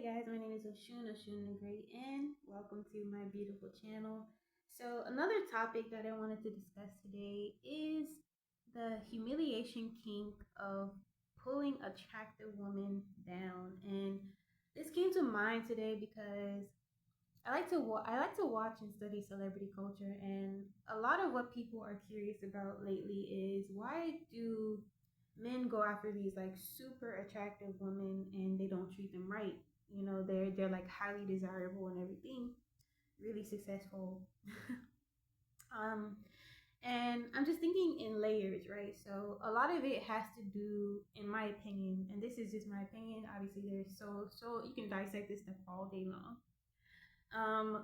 Hey guys, my name is Oshun the Great, and welcome to my beautiful channel. So, another topic that I wanted to discuss today is the humiliation kink of pulling attractive women down. And this came to mind today because I like to watch and study celebrity culture, and a lot of what people are curious about lately is why do men go after these like super attractive women and they don't treat them right? You know, they're like highly desirable and everything, really successful. um, and I'm just thinking in layers, right? So a lot of it has to do, in my opinion, and this is just my opinion. Obviously, there's so you can dissect this stuff all day long.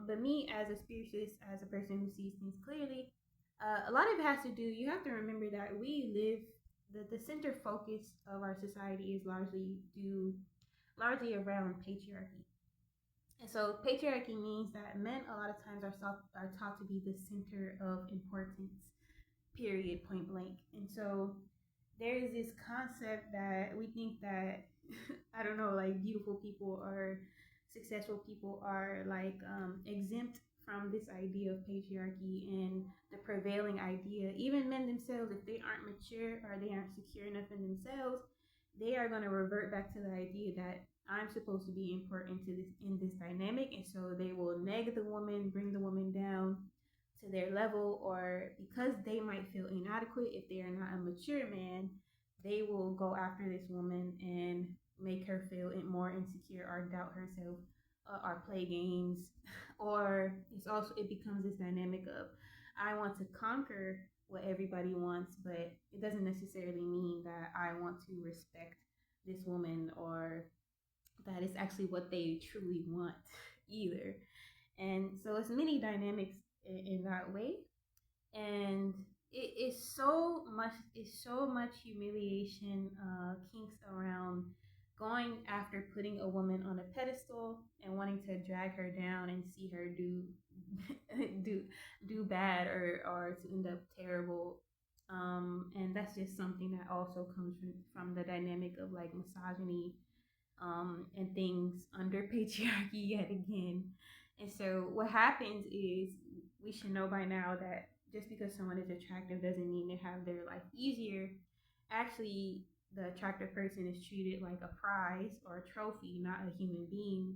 But me as a spiritualist, as a person who sees things clearly, a lot of it has to do. You have to remember that we live the center focus of our society is largely around patriarchy. And so patriarchy means that men a lot of times are taught to be the center of importance, period, point blank. And so there is this concept that we think that I don't know, like beautiful people or successful people are like exempt from this idea of patriarchy and the prevailing idea. Even men themselves, if they aren't mature or they aren't secure enough in themselves, they are going to revert back to the idea that I'm supposed to be important to this in this dynamic, and so they will neg the woman, bring the woman down to their level, or because they might feel inadequate if they are not a mature man, they will go after this woman and make her feel more insecure or doubt herself, or play games. Or it becomes this dynamic of I want to conquer what everybody wants, but it doesn't necessarily mean that I want to respect this woman or that is actually what they truly want either. And so it's many dynamics in that way. And it's so much humiliation, kinks around going after putting a woman on a pedestal and wanting to drag her down and see her do do do bad or to end up terrible. And that's just something that also comes from the dynamic of like misogyny, and things under patriarchy yet again. And so what happens is we should know by now that just because someone is attractive doesn't mean they have their life easier. Actually, the attractive person is treated like a prize or a trophy, not a human being.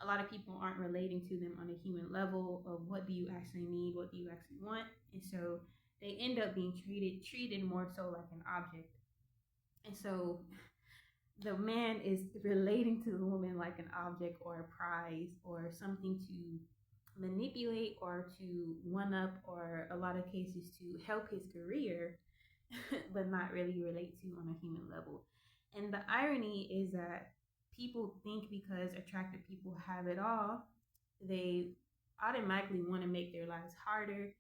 A lot of people aren't relating to them on a human level of what do you actually need, what do you actually want. And so they end up being treated more so like an object. And so the man is relating to the woman like an object or a prize or something to manipulate or to one up, or a lot of cases to help his career, but not really relate to on a human level. And the irony is that people think because attractive people have it all, they automatically want to make their lives harder.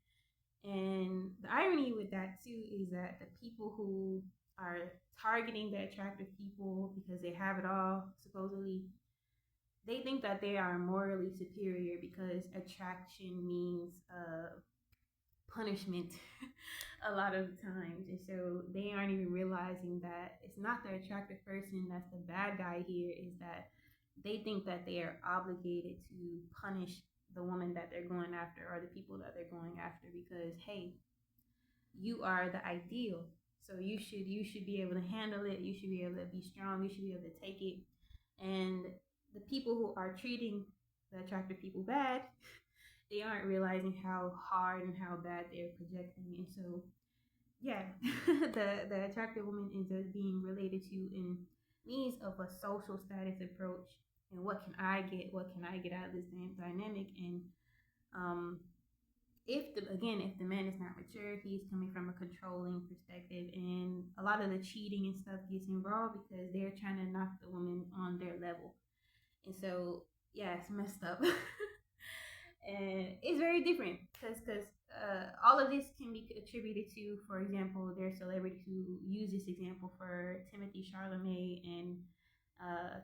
And the irony with that too is that the people who are targeting the attractive people because they have it all, supposedly, they think that they are morally superior because attraction means punishment a lot of the times. And so they aren't even realizing that it's not the attractive person that's the bad guy here, is that they think that they are obligated to punish the woman that they're going after or the people that they're going after because, hey, you are the ideal. So you should be able to handle it. You should be able to be strong. You should be able to take it. And the people who are treating the attractive people bad, they aren't realizing how hard and how bad they're projecting. And so, yeah, the attractive woman ends up being related to in means of a social status approach. And what can I get? What can I get out of this dynamic? And um, if the man is not mature, he's coming from a controlling perspective, and a lot of the cheating and stuff gets involved because they're trying to knock the woman on their level. And so, yeah, it's messed up. And it's very different because all of this can be attributed to, for example, there's celebrities who use this example for Timothy Chalamet and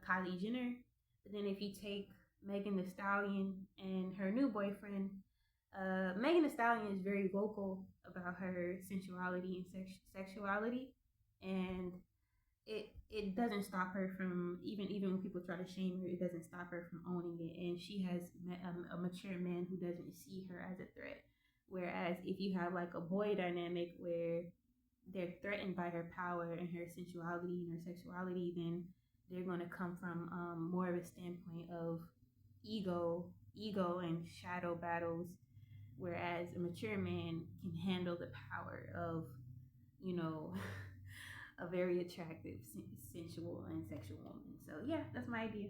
Kylie Jenner. But then if you take Megan Thee Stallion and her new boyfriend, Megan Thee Stallion is very vocal about her sensuality and sexuality, and it doesn't stop her from, even when people try to shame her, it doesn't stop her from owning it. And she has met a mature man who doesn't see her as a threat. Whereas if you have like a boy dynamic where they're threatened by her power and her sensuality and her sexuality, then they're going to come from more of a standpoint of ego and shadow battles. Whereas a mature man can handle the power of, you know, a very attractive, sensual, and sexual woman. So yeah, that's my idea.